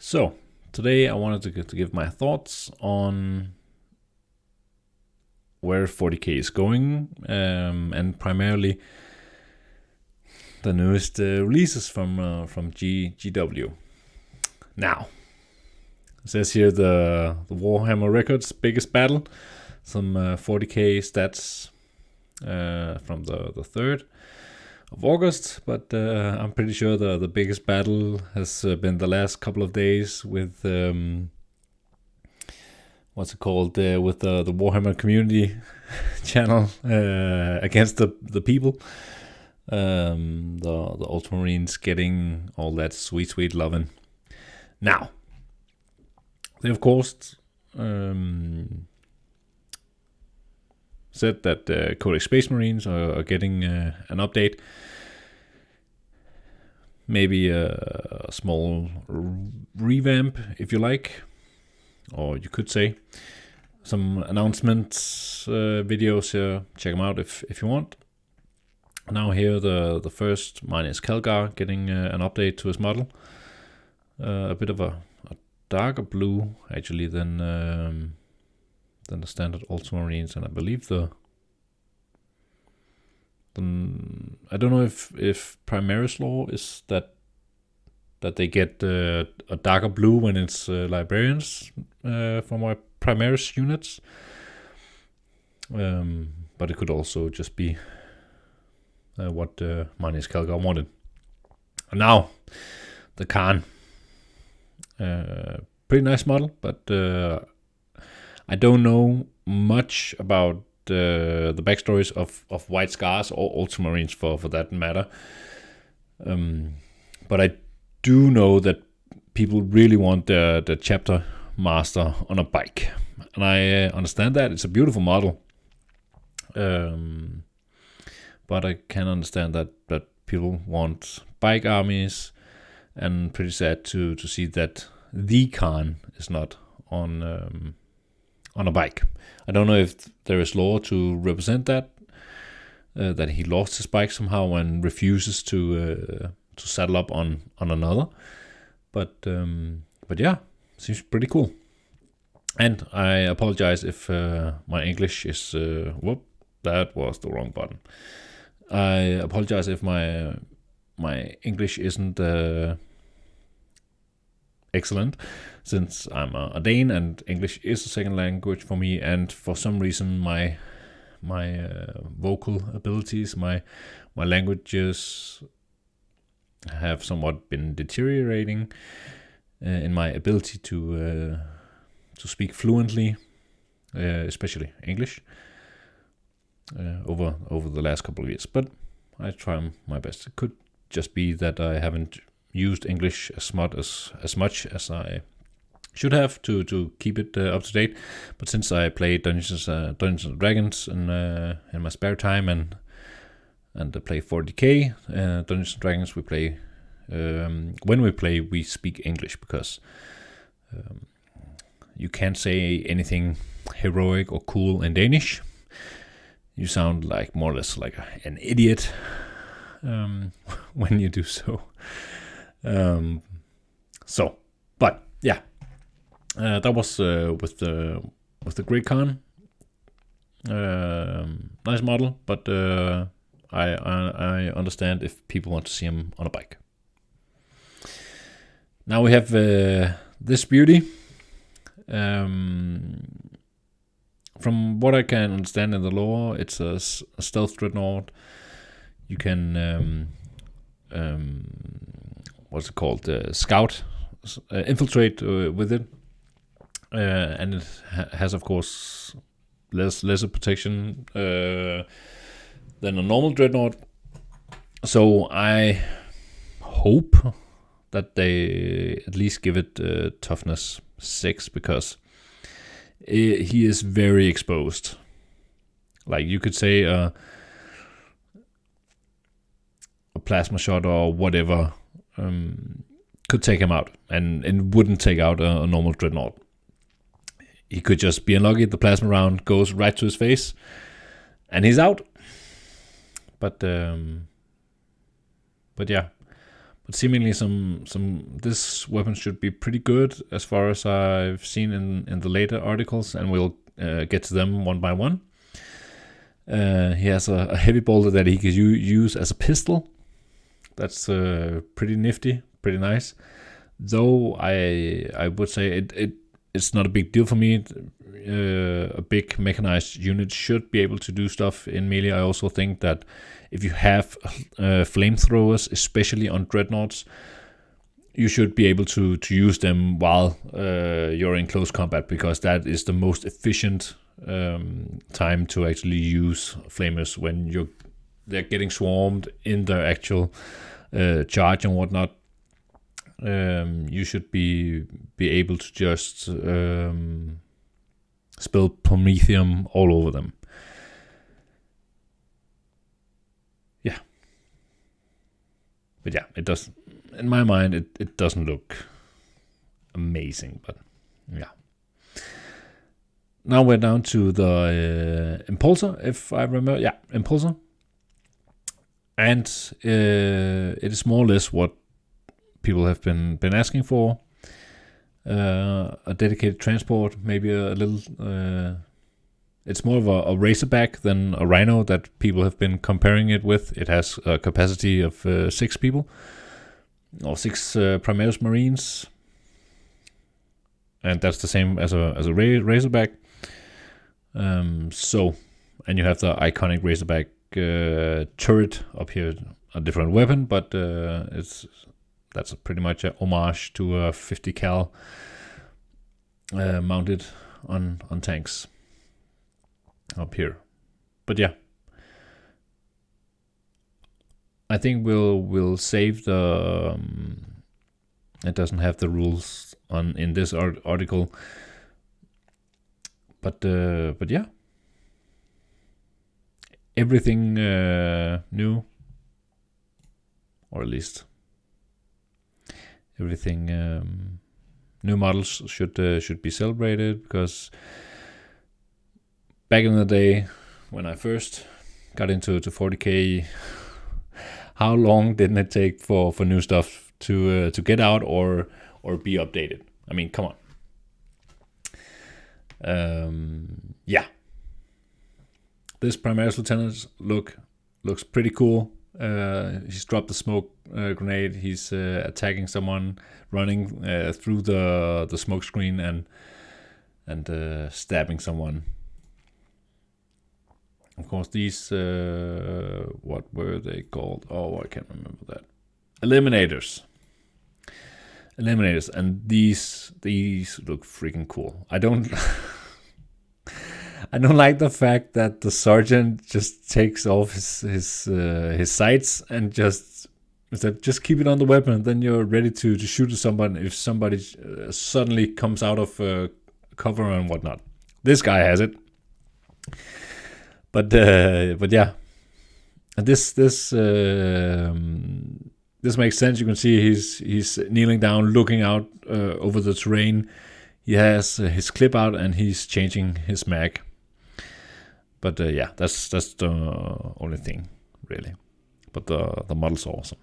So, today I wanted to give my thoughts on where 40k is going, and primarily the newest releases from GW. Now, it says here the Warhammer Records biggest battle, some 40k stats from the 3rd of August, but I'm pretty sure the biggest battle has been the last couple of days with what's it called, with the Warhammer community channel against the people, the Ultramarines getting all that sweet loving. Now, they of course said that Codex Space Marines are getting an update. Maybe a small revamp, if you like, or you could say some announcements videos here. Check them out if you want. Now here the first minus Kelgar getting an update to his model, a bit of a darker blue actually than the standard Ultramarines, and I believe I don't know if Primaris law is that they get a darker blue when it's librarians from our Primaris units, but it could also just be what Magnus Kelgar wanted. And now the Khan, pretty nice model, but I don't know much about the backstories of White Scars or Ultramarines for that matter. But I do know that people really want the chapter master on a bike. And I understand that. It's a beautiful model. But I can understand that people want bike armies, and pretty sad to see that the Khan is not on a bike. I don't know if there is law to represent that he lost his bike somehow and refuses to saddle up on another. But yeah, seems pretty cool. And I apologize if my English is that was the wrong button. I apologize if my English isn't excellent, since I'm a Dane and English is a second language for me, and for some reason my vocal abilities, my languages have somewhat been deteriorating in my ability to speak fluently, especially English, over the last couple of years. But I try my best. It could just be that I haven't used English as much as I should have to keep it up to date. But since I play Dungeons and Dragons in my spare time and play 40k Dungeons and Dragons, we play when we play we speak English, because you can't say anything heroic or cool in Danish. You sound like more or less like an idiot when you do so. But yeah, that was with the Great Khan. Nice model, but I understand if people want to see him on a bike. Now we have this beauty. From what I can understand in the lore, it's a stealth dreadnought. You can what's it called? Scout, infiltrate with it, and it has, of course, lesser protection than a normal dreadnought. So I hope that they at least give it toughness 6, because he is very exposed. Like, you could say a plasma shot or whatever could take him out, and wouldn't take out a normal dreadnought. He could just be unlucky, the plasma round goes right to his face, and he's out. But yeah, But seemingly this weapon should be pretty good as far as I've seen in the later articles, and we'll get to them one by one. He has a heavy bolter that he can use as a pistol. That's pretty nifty, pretty nice. Though I would say it's not a big deal for me. A big mechanized unit should be able to do stuff in melee. I also think that if you have flamethrowers, especially on dreadnoughts, you should be able to use them while you're in close combat, because that is the most efficient time to actually use flamers when they're getting swarmed in the actual charge and whatnot. You should be able to just spill promethium all over them. Yeah. But yeah, it does. In my mind, it doesn't look amazing, but yeah. Now we're down to the impulsor, if I remember. Yeah, impulsor. And it is more or less what people have been asking for. A dedicated transport, maybe a little. It's more of a Razorback than a Rhino that people have been comparing it with. It has a capacity of 6 people, or 6 Primaris Marines, and that's the same as a Razorback. And you have the iconic Razorback turret up here, a different weapon, but that's pretty much a homage to a 50 cal mounted on tanks up here. But yeah, I think we'll save the. It doesn't have the rules in this article, but yeah, everything new, or at least everything new models should be celebrated, because back in the day when I first got into 40k, how long didn't it take for new stuff to get out or be updated? I mean, come on. Yeah, this Primaris Lieutenant looks pretty cool. He's dropped the smoke grenade. He's attacking someone, running through the smoke screen and stabbing someone. Of course, these what were they called? Oh, I can't remember that. Eliminators, and these look freaking cool. I don't like the fact that the sergeant just takes off his sights and just keep it on the weapon, and then you're ready to shoot at someone if somebody suddenly comes out of cover and whatnot. This guy has it, but yeah, and this makes sense. You can see he's kneeling down, looking out over the terrain. He has his clip out and he's changing his mag. But yeah, that's the only thing, really. But the model's awesome.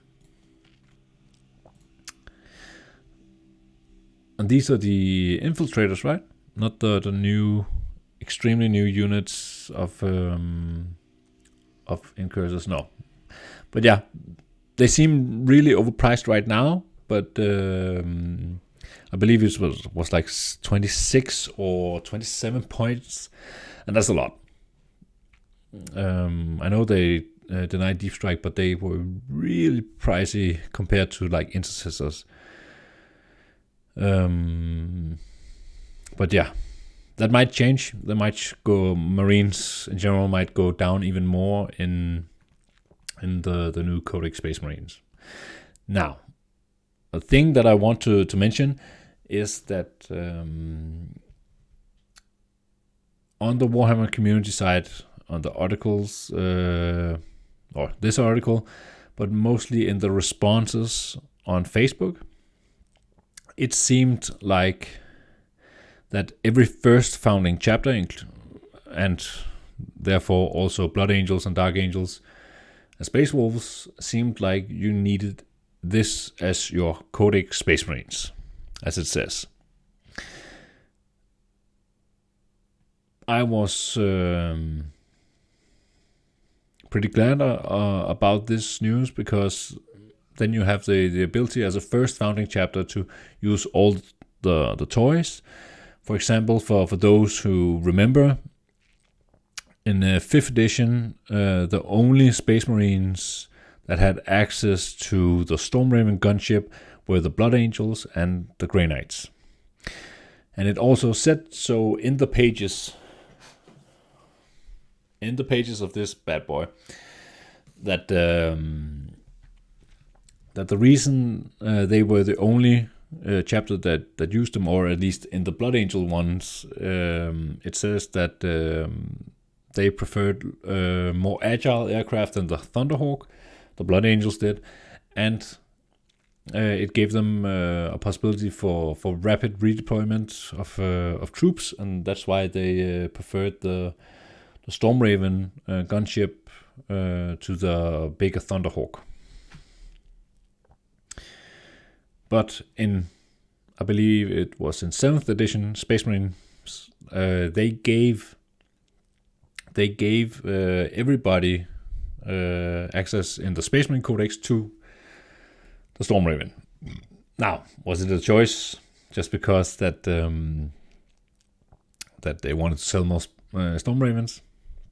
And these are the infiltrators, right? Not the new, extremely new units of incursors. No, but yeah, they seem really overpriced right now. But I believe it was like 26 or 27 points, and that's a lot. I know they denied Deep Strike, but they were really pricey compared to like intercessors. But yeah, that might change. They might go. Marines in general might go down even more in the new Codex Space Marines. Now, a thing that I want to mention is that on the Warhammer community side, on the articles, or this article, but mostly in the responses on Facebook, it seemed like that every first founding chapter, and therefore also Blood Angels and Dark Angels and Space Wolves, seemed like you needed this as your Codex Space Marines, as it says. I was pretty glad about this news, because then you have the ability as a first founding chapter to use all the toys. For example, for those who remember, in 5th edition, the only Space Marines that had access to the Stormraven gunship were the Blood Angels and the Grey Knights. And it also said so in the pages of this bad boy, that that the reason they were the only chapter that used them, or at least in the Blood Angel ones, it says that they preferred more agile aircraft than the Thunderhawk, the Blood Angels did, and it gave them a possibility for rapid redeployment of troops, and that's why they preferred the Stormraven gunship to the bigger Thunderhawk. But I believe it was in 7th edition Space Marines, they gave everybody access in the Space Marine Codex to the Stormraven. Now, was it a choice just because that they wanted to sell more Stormravens?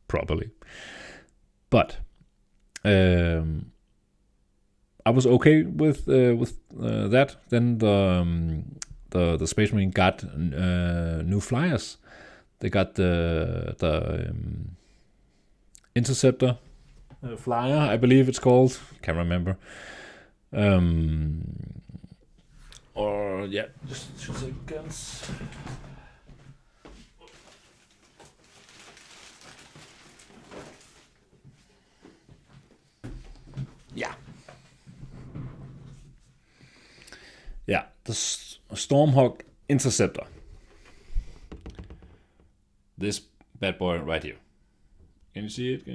Probably. But I was okay with that. Then the Space Marine got new flyers. They got the Interceptor flyer, I believe it's called. Can't remember. Or yeah, just 2 seconds. Yeah, the Stormhawk Interceptor. This bad boy right here. Can you see it?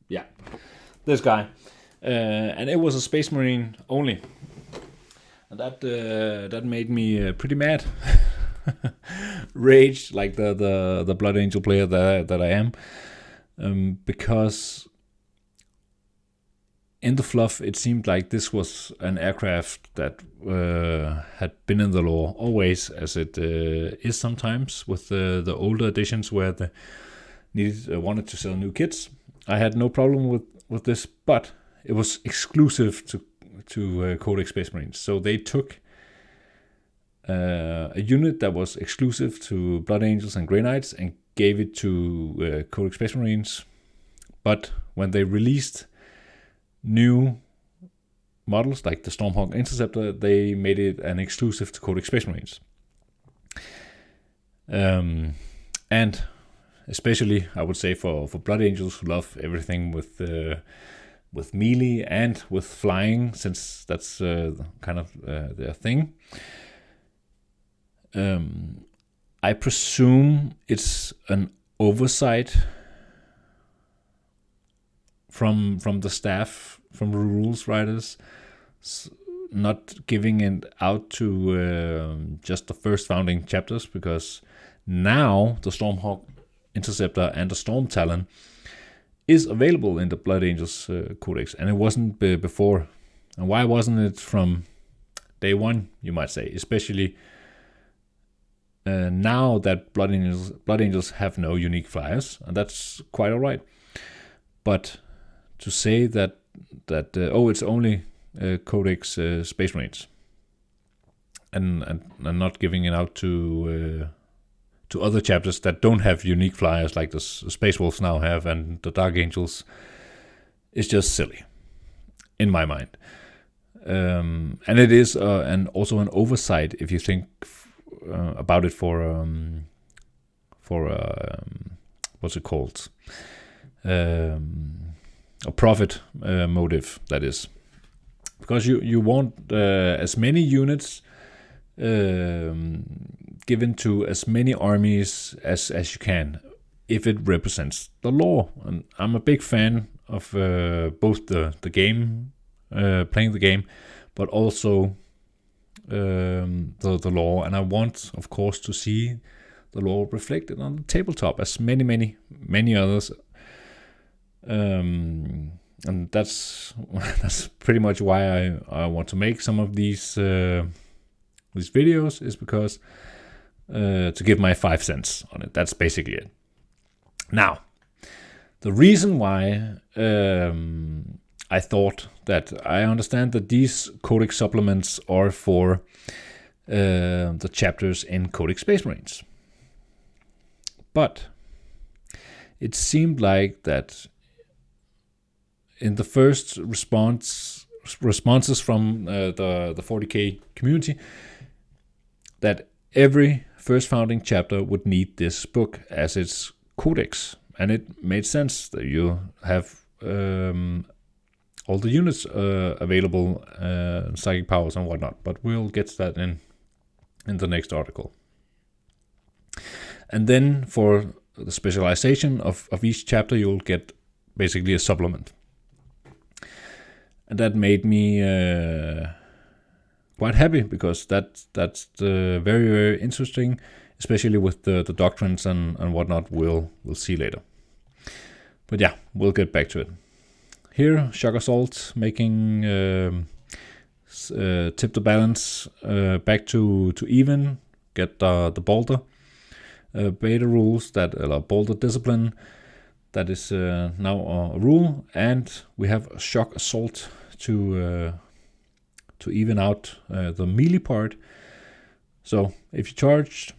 Yeah, this guy. And it was a Space Marine only. And that made me pretty mad. Rage, like the Blood Angel player that I am. Because in the fluff, it seemed like this was an aircraft that had been in the lore always, as it is sometimes with the older editions where they wanted to sell new kits. I had no problem with this, but it was exclusive to Codex Space Marines. So they took a unit that was exclusive to Blood Angels and Grey Knights and gave it to Codex Space Marines. But when they released new models like the Stormhawk Interceptor, they made it an exclusive to Codex Space Marines. And especially, I would say, for Blood Angels who love everything with melee and with flying, since that's kind of their thing. I presume it's an oversight from the staff, from the rules writers, not giving it out to just the first founding chapters, because now the Stormhawk Interceptor and the Storm Talon is available in the Blood Angels Codex, and it wasn't before. And why wasn't it from day one, you might say, especially now that Blood Angels have no unique flyers, and that's quite alright. But to say that it's only Codex Space Marines, and not giving it out to other chapters that don't have unique flyers like the Space Wolves now have and the Dark Angels, is just silly, in my mind. And it is also an oversight if you think about it for what's it called? A profit motive, that is, because you want as many units given to as many armies as you can, if it represents the lore. And I'm a big fan of both the game, playing the game, but also the lore. And I want, of course, to see the lore reflected on the tabletop, as many others. And that's pretty much why I want to make some of these videos, is because to give my 5 cents on it. That's basically it. Now, the reason why I thought that I understand that these Codex supplements are for the chapters in Codex Space Marines, but it seemed like that in the first responses from the 40k community, that every first founding chapter would need this book as its codex, and it made sense that you have all the units available, psychic powers and whatnot. But we'll get to that in the next article. And then for the specialization of each chapter, you'll get basically a supplement. And that made me quite happy, because that's very, very interesting, especially with the doctrines and whatnot. We'll see later. But yeah, we'll get back to it. Here, Shock Assault making tip the balance back to even, get the Boulder beta rules, that Boulder discipline, that is now a rule, and we have Shock Assault to even out the melee part. So if you charged,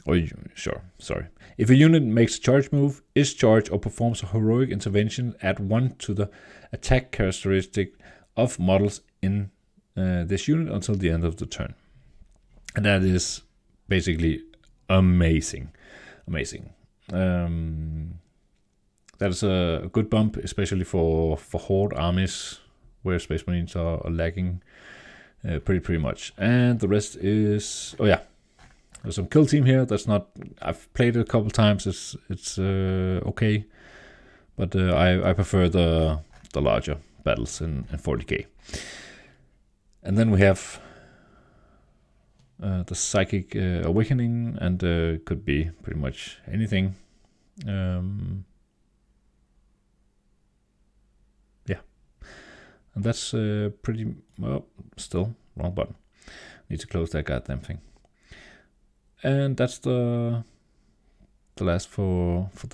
if a unit makes a charge move, is charged, or performs a heroic intervention, add 1 to the attack characteristic of models in this unit until the end of the turn. And that is basically amazing. That is a good bump, especially for Horde armies where Space Marines are lacking pretty much. And the rest is, there's some kill team here. That's not, I've played it a couple times. It's okay, but I prefer the larger battles in 40k. And then we have the Psychic Awakening, and could be pretty much anything. And that's pretty, well, still wrong button. Need to close that goddamn thing. And that's the last for this.